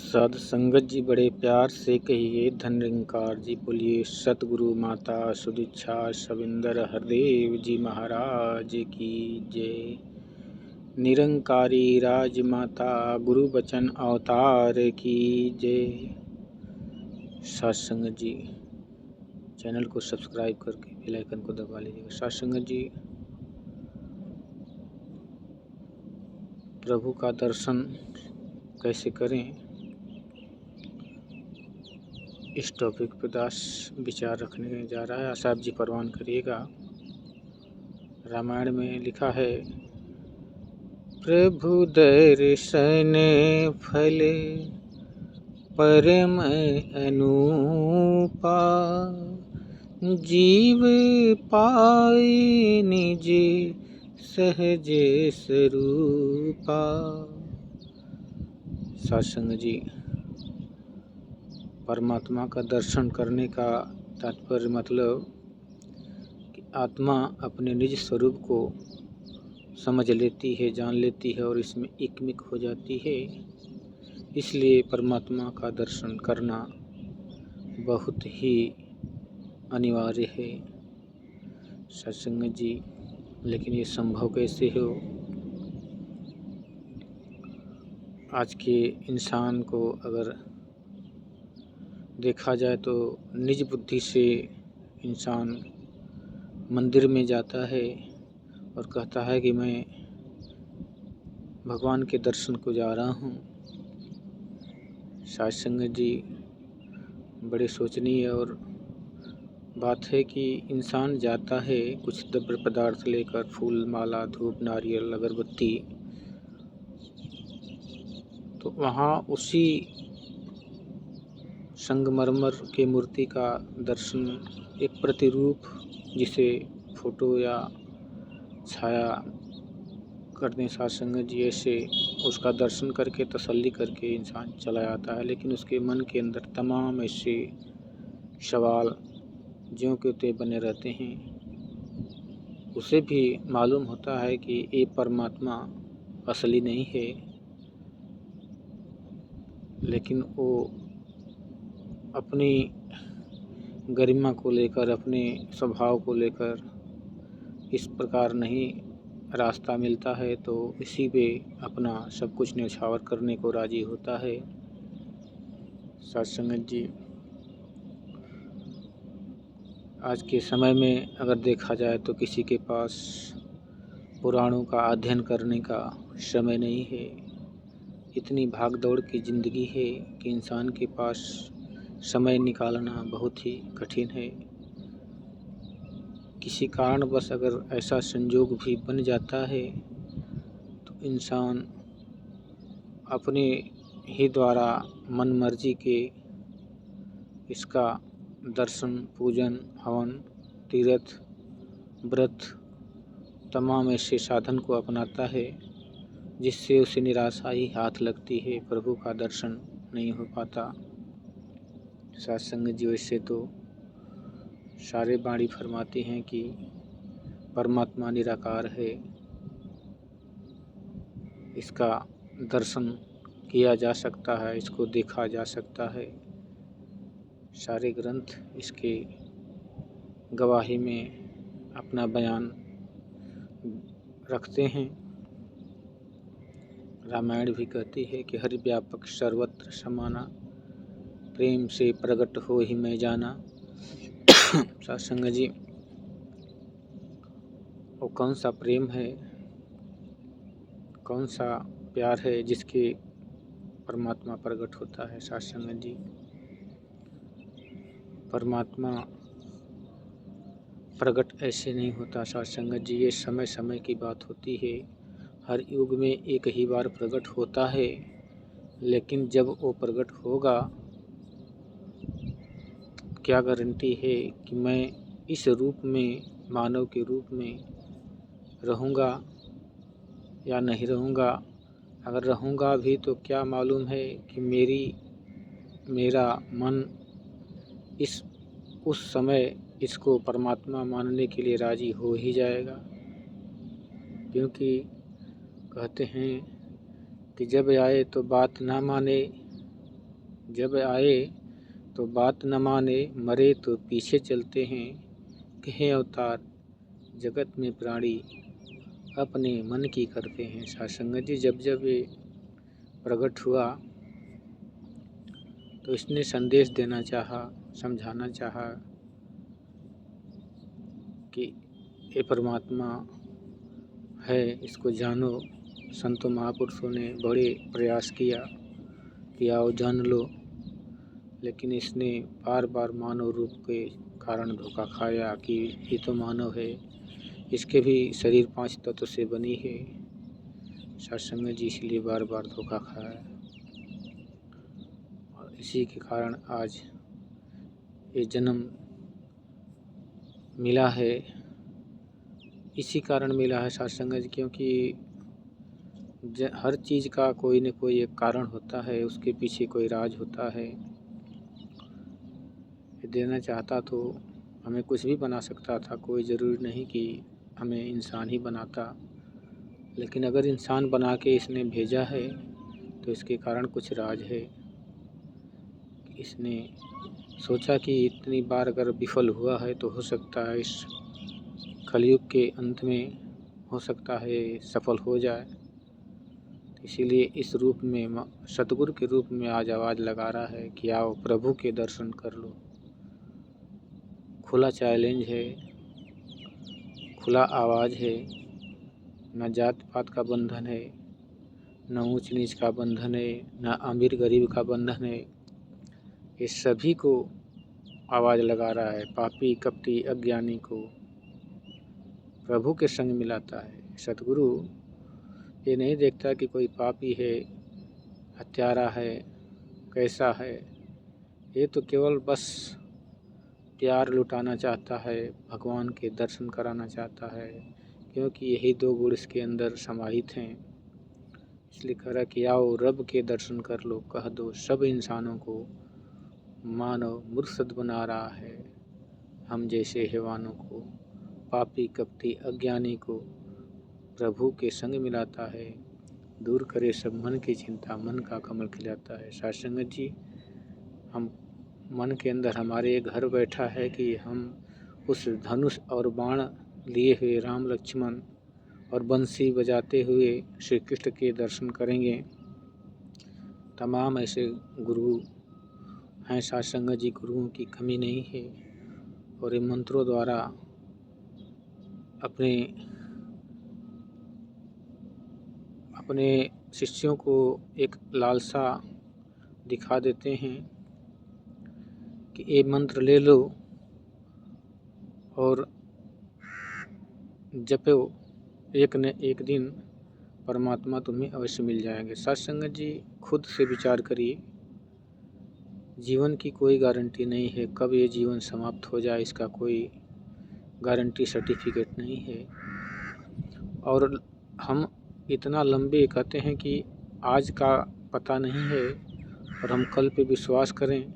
साध संगत जी बड़े प्यार से कहिए धन निरंकार जी बोलिए सतगुरु माता सुदीक्षा सविंदर हरदेव जी महाराज की जय। निरंकारी राजमाता गुरु बचन अवतार की जय। साध संगत जी चैनल को सब्सक्राइब करके बेल आइकन को दबा लीजिएगा। साध संगत जी प्रभु का दर्शन कैसे करें, इस टॉपिक पर दास विचार रखने जा रहा है। आशा आप जी परवान करिएगा। रामायण में लिखा है, प्रभु दर्शन फल परम अनूपा, जीव पाए निज सहज स्वरूपा। सत्संग जी परमात्मा का दर्शन करने का तात्पर्य मतलब कि आत्मा अपने निज स्वरूप को समझ लेती है, जान लेती है और इसमें एकमिक हो जाती है। इसलिए परमात्मा का दर्शन करना बहुत ही अनिवार्य है सत्संग जी। लेकिन ये संभव कैसे हो? आज के इंसान को अगर देखा जाए तो निज बुद्धि से इंसान मंदिर में जाता है और कहता है कि मैं भगवान के दर्शन को जा रहा हूँ। साध संगत जी बड़े सोचनीय और बात है कि इंसान जाता है कुछ द्रव्य पदार्थ लेकर, फूल माला धूप नारियल अगरबत्ती, तो वहाँ उसी संगमरमर के मूर्ति का दर्शन, एक प्रतिरूप जिसे फोटो या छाया करते हैं साध संगत जी, ऐसे उसका दर्शन करके तसल्ली करके इंसान चला जाता है। लेकिन उसके मन के अंदर तमाम ऐसे सवाल ज्यों के त्यों बने रहते हैं। उसे भी मालूम होता है कि ये परमात्मा असली नहीं है, लेकिन वो अपनी गरिमा को लेकर, अपने स्वभाव को लेकर इस प्रकार नहीं रास्ता मिलता है तो इसी पे अपना सब कुछ न्यौछावर करने को राजी होता है। साध संगत जी आज के समय में अगर देखा जाए तो किसी के पास पुराणों का अध्ययन करने का समय नहीं है। इतनी भाग दौड़ की ज़िंदगी है कि इंसान के पास समय निकालना बहुत ही कठिन है। किसी कारणवश अगर ऐसा संजोग भी बन जाता है तो इंसान अपने ही द्वारा मन मर्जी के इसका दर्शन, पूजन, हवन, तीर्थ, व्रत तमाम ऐसे साधन को अपनाता है जिससे उसे निराशा ही हाथ लगती है, प्रभु का दर्शन नहीं हो पाता। साध संगत जी वैसे तो सारे बाणी फरमाते हैं कि परमात्मा निराकार है, इसका दर्शन किया जा सकता है, इसको देखा जा सकता है। सारे ग्रंथ इसके गवाही में अपना बयान रखते हैं। रामायण भी कहती है कि हरि व्यापक सर्वत्र समाना, प्रेम से प्रकट हो ही मैं जाना। सत्संग जी वो कौन सा प्रेम है, कौन सा प्यार है जिसके परमात्मा प्रकट होता है? सत्संग जी परमात्मा प्रकट ऐसे नहीं होता सत्संग जी, ये समय समय की बात होती है। हर युग में एक ही बार प्रकट होता है, लेकिन जब वो प्रकट होगा क्या गारंटी है कि मैं इस रूप में, मानव के रूप में रहूँगा या नहीं रहूँगा? अगर रहूँगा भी तो क्या मालूम है कि मेरा मन उस समय इसको परमात्मा मानने के लिए राजी हो ही जाएगा। क्योंकि कहते हैं कि जब आए तो बात ना माने, जब आए तो बात न माने, मरे तो पीछे चलते हैं। कहे अवतार जगत में प्राणी, अपने मन की करते हैं। साथ संगत जी, जब जब ये प्रकट हुआ तो इसने संदेश देना चाहा, समझाना चाहा कि ये परमात्मा है, इसको जानो। संतों महापुरुषों ने बड़े प्रयास किया कि आओ जान लो, लेकिन इसने बार बार मानव रूप के कारण धोखा खाया कि ये तो मानव है, इसके भी शरीर 5 तत्व से बनी है। सत्संग जी इसलिए बार बार धोखा खाया और इसी के कारण आज ये जन्म मिला है। इसी कारण मिला है सत्संग जी, क्योंकि हर चीज़ का कोई न कोई एक कारण होता है, उसके पीछे कोई राज होता है। ये देना चाहता तो हमें कुछ भी बना सकता था, कोई ज़रूरी नहीं कि हमें इंसान ही बनाता। लेकिन अगर इंसान बना के इसने भेजा है तो इसके कारण कुछ राज है। इसने सोचा कि इतनी बार अगर विफल हुआ है तो हो सकता है इस कलयुग के अंत में हो सकता है सफल हो जाए। इसीलिए इस रूप में सतगुरु के रूप में आज आवाज़ लगा रहा है कि आओ प्रभु के दर्शन कर लो। खुला चैलेंज है, खुला आवाज़ है। न जात पात का बंधन है, न ऊंच नीच का बंधन है, न अमीर गरीब का बंधन है। ये सभी को आवाज़ लगा रहा है। पापी कपटी अज्ञानी को प्रभु के संग मिलाता है। सतगुरु ये नहीं देखता कि कोई पापी है, हत्यारा है, कैसा है। ये तो केवल बस प्यार लुटाना चाहता है, भगवान के दर्शन कराना चाहता है, क्योंकि यही 2 गुण इसके अंदर समाहित हैं। इसलिए कह रहा कि आओ रब के दर्शन कर लो, कह दो सब इंसानों को मानव मुर्शद बना रहा है। हम जैसे हैवानों को, पापी कपटी अज्ञानी को प्रभु के संग मिलाता है। दूर करे सब मन की चिंता, मन का कमल खिलाता है। सत्संगत जी, हम मन के अंदर हमारे एक घर बैठा है कि हम उस धनुष और बाण लिए हुए राम लक्ष्मण और बंसी बजाते हुए श्री कृष्ण के दर्शन करेंगे। तमाम ऐसे गुरु हैं सत्संग जी, गुरुओं की कमी नहीं है। और इन मंत्रों द्वारा अपने शिष्यों को एक लालसा दिखा देते हैं कि ये मंत्र ले लो और जपो, एक न एक दिन परमात्मा तुम्हें अवश्य मिल जाएंगे। सत्संगत जी, खुद से विचार करिए। जीवन की कोई गारंटी नहीं है, कब ये जीवन समाप्त हो जाए इसका कोई गारंटी सर्टिफिकेट नहीं है। और हम इतना लंबे कहते हैं कि आज का पता नहीं है, और हम कल पे विश्वास करें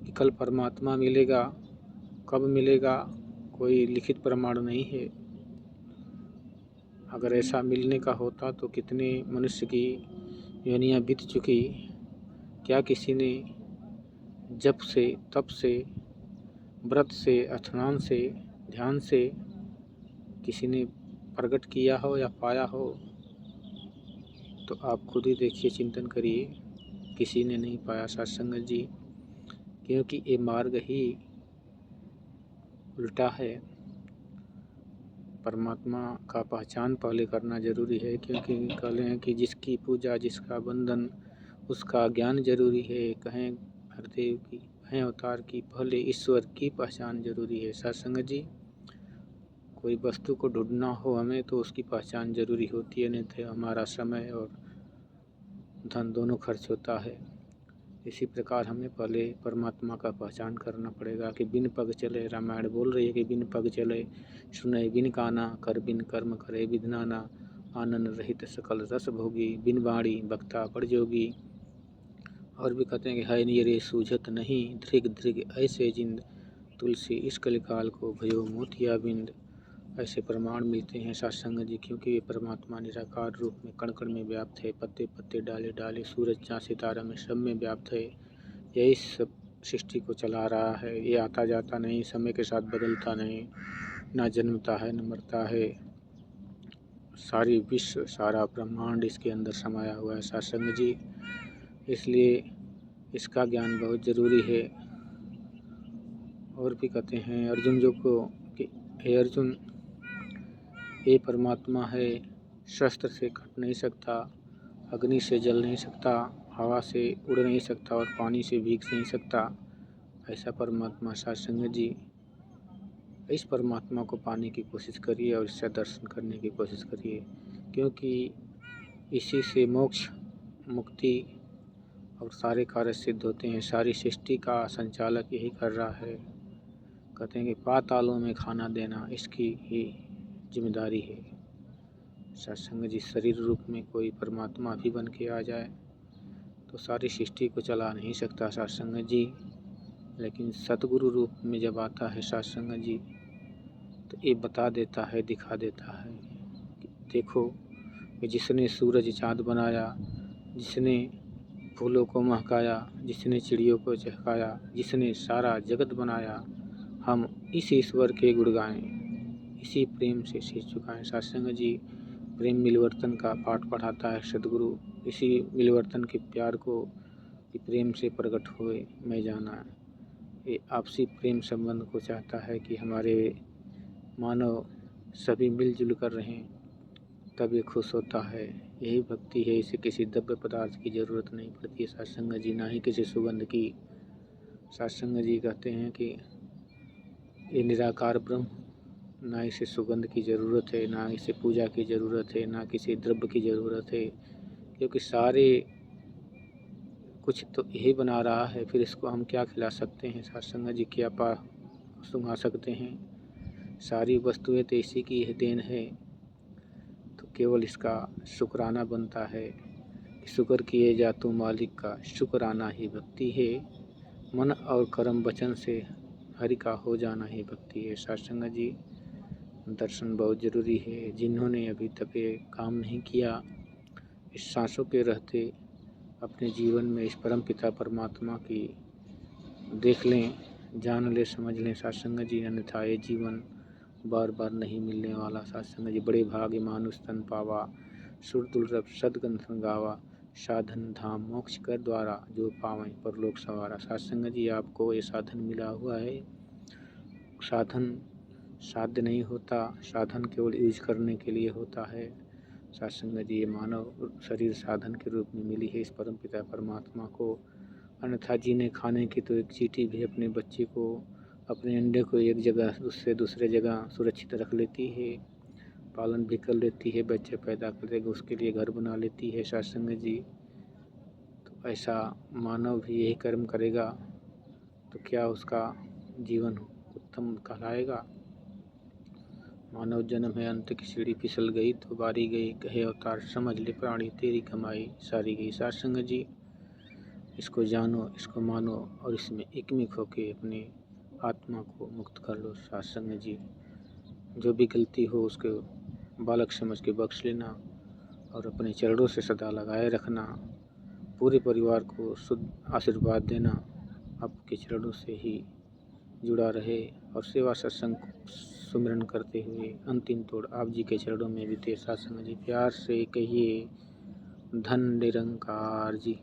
कि कल परमात्मा मिलेगा। कब मिलेगा कोई लिखित प्रमाण नहीं है। अगर ऐसा मिलने का होता तो कितने मनुष्य की योनियाँ बीत चुकी। क्या किसी ने जप से, तप से, व्रत से, स्नान से, ध्यान से किसी ने प्रकट किया हो या पाया हो? तो आप खुद ही देखिए, चिंतन करिए। किसी ने नहीं पाया सत्संगत जी, क्योंकि ये मार्ग ही उल्टा है। परमात्मा का पहचान पहले करना जरूरी है, क्योंकि कहते हैं कि जिसकी पूजा जिसका बंधन उसका ज्ञान जरूरी है। कहें हरदेव की, कहें अवतार की, पहले ईश्वर की पहचान जरूरी है। सत्संगत जी, कोई वस्तु को ढूंढना हो हमें तो उसकी पहचान जरूरी होती है, नहीं तो हमारा समय और धन दोनों खर्च होता है। इसी प्रकार हमें पहले परमात्मा का पहचान करना पड़ेगा कि बिन पग चले, रामायण बोल रही है कि बिन पग चले, सुने बिन काना, कर बिन कर्म करे विधनाना, आनंद रहित सकल रस भोगी, बिन बाणी बक्ता पड़ जोगी। और भी कहते हैं कि है नियरे सूझत नहीं, धृग धृग ऐसे जिंद, तुलसी इस कलिकाल को भयो मोतिया बिंद। ऐसे प्रमाण मिलते हैं सत्संग जी, क्योंकि वे परमात्मा निराकार रूप में कण कण में व्याप्त है, पत्ते पत्ते डाले डाले, सूरज चाँद सितारा में सब में व्याप्त है। यही सब सृष्टि को चला रहा है। ये आता जाता नहीं, समय के साथ बदलता नहीं, ना जन्मता है न मरता है। सारी विश्व, सारा ब्रह्मांड इसके अंदर समाया हुआ है सत्संग जी। इसलिए इसका ज्ञान बहुत ज़रूरी है। और भी कहते हैं अर्जुन जो को कि हे अर्जुन, ये परमात्मा है, शस्त्र से कट नहीं सकता, अग्नि से जल नहीं सकता, हवा से उड़ नहीं सकता और पानी से भीग नहीं सकता। ऐसा परमात्मा सत्संग जी। इस परमात्मा को पाने की कोशिश करिए और इससे दर्शन करने की कोशिश करिए, क्योंकि इसी से मोक्ष, मुक्ति और सारे कार्य सिद्ध होते हैं। सारी सृष्टि का संचालक यही कर रहा है। कहते हैं कि पातालों में खाना देना इसकी ही जिम्मेदारी है। सत्संग जी, शरीर रूप में कोई परमात्मा भी बन के आ जाए तो सारी सृष्टि को चला नहीं सकता सत्संग जी। लेकिन सतगुरु रूप में जब आता है सत्संग जी, तो ये बता देता है, दिखा देता है कि देखो कि जिसने सूरज चाँद बनाया, जिसने फूलों को महकाया, जिसने चिड़ियों को चहकाया, जिसने सारा जगत बनाया, हम इस ईश्वर के गुण गाएं, इसी प्रेम से शीश झुकाएं। सत्संग जी प्रेम मिलवर्तन का पाठ पढ़ाता है सदगुरु। इसी मिलवर्तन के प्यार को प्रेम से प्रकट हुए मैं जाना। ये आपसी प्रेम संबंध को चाहता है कि हमारे मानव सभी मिलजुल कर रहें, तब ये खुश होता है। यही भक्ति है। इसे किसी द्रव्य पदार्थ की ज़रूरत नहीं पड़ती है सत्संग जी, ना ही किसी सुगंध की। सत्संग जी कहते हैं कि ये निराकार ब्रह्म, ना इसे सुगंध की ज़रूरत है, ना इसे पूजा की ज़रूरत है, ना किसी द्रव्य की ज़रूरत है, क्योंकि सारे कुछ तो यही बना रहा है। फिर इसको हम क्या खिला सकते हैं सत्संग जी, क्या पा सुंघा सकते हैं? सारी वस्तुएं तो इसी की देन है। तो केवल इसका शुक्राना बनता है। शुक्र किए जा तू मालिक का, शुक्राना ही भक्ति है। मन और कर्म वचन से हरि का हो जाना ही भक्ति है। सत्संग जी, दर्शन बहुत ज़रूरी है। जिन्होंने अभी तक ये काम नहीं किया, इस सांसों के रहते अपने जीवन में इस परम पिता परमात्मा की देख लें, जान ले, समझ लें सत्संग जी। अन्यथा ये जीवन बार बार नहीं मिलने वाला सत्संग जी। बड़े भाग्य मानुष तन पावा, सुर दुर्लभ सदगंध गावा, साधन धाम मोक्ष कर द्वारा, जो पावें परलोक सवारा। सत्संग जी, आपको ये साधन मिला हुआ है। साधन साध्य नहीं होता, साधन केवल यूज करने के लिए होता है। सत्संग जी, ये मानव शरीर साधन के रूप में मिली है इस परम पिता परमात्मा को। अन्यथा जीने खाने की तो एक चींटी भी अपने बच्चे को, अपने अंडे को एक जगह उससे दूसरे जगह सुरक्षित रख लेती है, पालन भी कर लेती है, बच्चे पैदा कर देगा, उसके लिए घर बना लेती है सत्संग जी। तो ऐसा मानव भी यही कर्म करेगा तो क्या उसका जीवन उत्तम कहलाएगा? मानव जन्म है, अंत की सीढ़ी फिसल गई तो बारी गई, कहे अवतार समझ ले प्राणी, तेरी कमाई सारी गई। सत्संग जी, इसको जानो, इसको मानो और इसमें एकमिक होके अपने आत्मा को मुक्त कर लो सत्संग जी। जो भी गलती हो उसको बालक समझ के बख्श लेना और अपने चरणों से सदा लगाए रखना। पूरे परिवार को शुद्ध आशीर्वाद देना, आपके चरणों से ही जुड़ा रहे और सेवा सत्संग सुमिरन करते हुए अंतिम तोड़ आप जी के चरणों में बीते। सत्संग जी, प्यार से कहिए धन निरंकार जी।